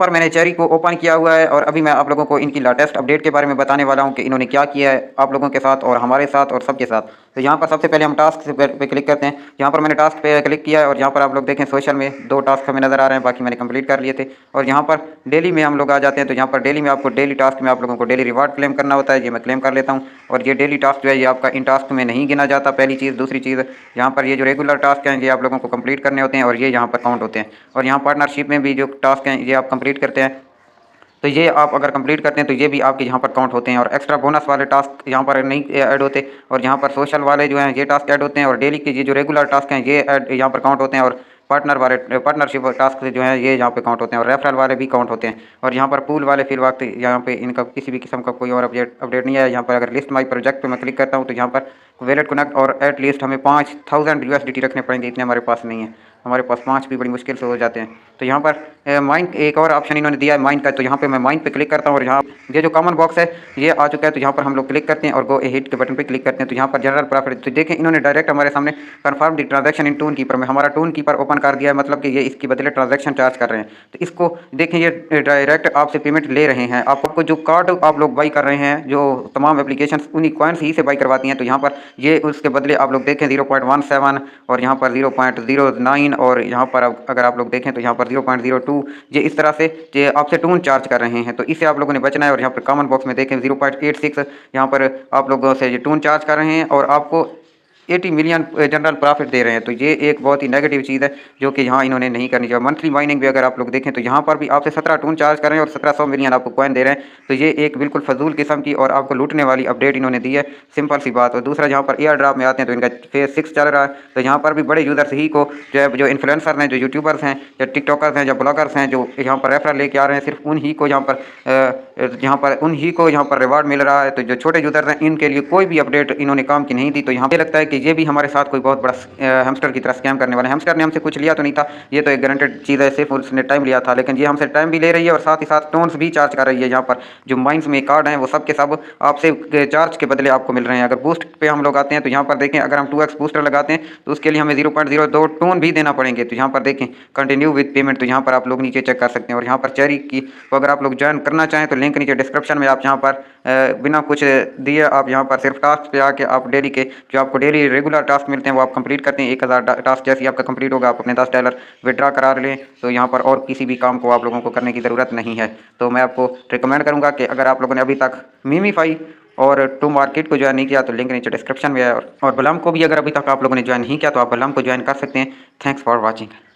पर मैंने चेरी को ओपन किया हुआ है और अभी मैं आप लोगों को इनकी लेटेस्ट अपडेट के बारे में बताने वाला हूं कि इन्होंने क्या किया है आप लोगों के साथ और हमारे साथ और सबके साथ। तो यहाँ पर सबसे पहले हम टास्क पे क्लिक करते हैं। यहाँ पर मैंने टास्क पे क्लिक किया है और यहाँ पर आप लोग देखें सोशल में 2 टास्क हमें नज़र आ रहे हैं, बाकी मैंने कंप्लीट कर लिए थे। और यहाँ पर डेली में हम लोग आ जाते हैं, तो यहाँ पर डेली में आपको डेली टास्क में आप लोगों को डेली रिवार्ड क्लेम करना होता है। ये मैं क्लेम कर लेता हूँ और ये डेली टास्क जो है ये आपका इन टास्क में नहीं गिना जाता, पहली चीज़। दूसरी चीज़, यहाँ पर ये जो रेगुलर टास्क हैं ये आप लोगों को कंप्लीट करने होते हैं और ये यहाँ पर काउंट होते हैं। और यहाँ पार्टनरशिप में भी जो टास्क हैं ये आप कंप्लीट करते हैं, तो ये आप अगर कंप्लीट करते हैं तो ये भी आपके यहाँ पर काउंट होते हैं। और एक्स्ट्रा बोनस वाले टास्क यहाँ पर नहीं ऐड होते और यहाँ पर सोशल वाले जो हैं ये टास्क ऐड होते हैं और डेली के ये जो रेगुलर टास्क हैं ये ऐड यहाँ पर काउंट होते हैं। और पार्टनरशिप टास्क जो हैं ये यहाँ पे काउंट होते हैं और रेफरल वाले भी काउंट होते हैं। और यहाँ पर पूल वाले फिर वक्त यहाँ पे इनका किसी भी किस्म का कोई और अपडेट नहीं है। यहाँ पर अगर लिस्ट माई प्रोजेक्ट पे मैं क्लिक करता हूँ तो यहाँ पर वैलेट कनेक्ट और एट लीस्ट हमें 5000 USDT रखने पड़ेंगे, इतने हमारे पास नहीं है। हमारे पास 5 भी बड़ी मुश्किल से हो जाते हैं। तो यहाँ पर माइंड एक और ऑप्शन इन्होंने दिया है माइंड का, तो यहाँ पे मैं माइंड पे क्लिक करता हूँ और यहाँ ये जो कॉमन बॉक्स है ये आ चुका है। तो यहाँ पर हम लोग क्लिक करते हैं और गो हिट के बटन पे क्लिक करते हैं। तो यहाँ पर जनरल प्रॉफिट, तो देखें इन्होंने डायरेक्ट हमारे सामने कन्फर्म दी ट्रांजैक्शन इन टून कीपर में हमारा टून कीपर ओपन कर दिया है, मतलब कि ये इसकी बदले ट्रांजैक्शन चार्ज कर रहे हैं। तो इसको देखें ये डायरेक्ट आपसे पेमेंट ले रहे हैं। आपको जो कार्ड आप लोग बाई कर रहे हैं, जो तमाम एप्लीकेशन उन्हीं कॉइन्स ही से बाई करवाती हैं, तो यहाँ पर ये उसके बदले आप लोग देखें 0.17 और यहाँ पर 0.09 और यहाँ पर अगर आप लोग देखें तो यहाँ पर 0.02 ये इस तरह से ये आपसे टून चार्ज कर रहे हैं। तो इससे आप लोगों ने बचना है। और यहाँ पर कॉमन बॉक्स में देखें 0.86 यहाँ पर आप लोगों से ये टून चार्ज कर रहे हैं और आपको 80 मिलियन जनरल प्रॉफिट दे रहे हैं। तो ये एक बहुत ही नेगेटिव चीज़ है जो कि यहाँ इन्होंने नहीं करनी चाहिए। मंथली माइनिंग भी अगर आप लोग देखें तो यहाँ पर भी आपसे 17 टून चार्ज कर रहे हैं और 1700 मिलियन आपको कॉइन दे रहे हैं। तो ये एक बिल्कुल फजूल किस्म की और आपको लूटने वाली अपडेट इन्होंने दी है, सिंपल सी बात। और दूसरा यहाँ पर एयर ड्रॉप में आते हैं तो इनका फेज 6 चल रहा है। तो यहाँ पर भी बड़े यूज़र्स ही को जो इन्फ्लुएंसर हैं, जो यूट्यूबर्स हैं, या टिकटॉकर्स हैं, या ब्लॉगर्स हैं, जो यहाँ पर रेफरल लेके आ रहे हैं, सिर्फ उन्हीं को यहाँ पर रिवार्ड मिल रहा है। तो जो छोटे यूज़र्स हैं इनके लिए कोई भी अपडेट इन्होंने काम की नहीं दी। तो यहाँ पे लगता है कि ये भी हमारे साथ कोई बहुत बड़ा हैमस्टर की तरह स्कैम करने वाला है। हैमस्टर ने हमसे कुछ लिया तो नहीं था, ये तो एक गारंटेड चीज़ है, सिर्फ उसने टाइम लिया था। लेकिन ये हमसे टाइम भी ले रही है और साथ ही साथ टोन्स भी चार्ज कर रही है। यहाँ पर जो माइंस में कार्ड हैं वो सब के सब आपसे चार्ज के बदले आपको मिल रहे हैं। अगर बूस्ट पे हम लोग आते हैं तो यहाँ पर देखें अगर हम 2x बूस्टर लगाते हैं तो उसके लिए हमें 0.02 टोन भी देना पड़ेंगे। तो यहाँ पर देखें कंटिन्यू विद पेमेंट, तो यहाँ पर आप लोग नीचे चेक कर सकते हैं। और यहाँ पर चेरी की तो अगर आप लोग ज्वाइन करना चाहें तो लिंक नीचे डिस्क्रिप्शन में, आप यहाँ पर बिना कुछ दिए आप यहाँ पर सिर्फ टास्क पे आके आप डेली के जो आपको डेली रेगुलर टास्क मिलते हैं वो आप कंप्लीट करते हैं। 1000 टास्क जैसे ही आपका कंप्लीट होगा आप अपने $10 विड्रा करा लें। तो यहाँ पर और किसी भी काम को आप लोगों को करने की ज़रूरत नहीं है। तो मैं आपको रिकमेंड करूँगा कि अगर आप लोगों ने अभी तक मीमीफाई और टू मार्केट को ज्वाइन नहीं किया तो लिंक नीचे डिस्क्रिप्शन में है। और बलम को भी अगर अभी तक आप लोगों ने ज्वाइन नहीं किया तो आप बलम को ज्वाइन कर सकते हैं। Thanks for watching.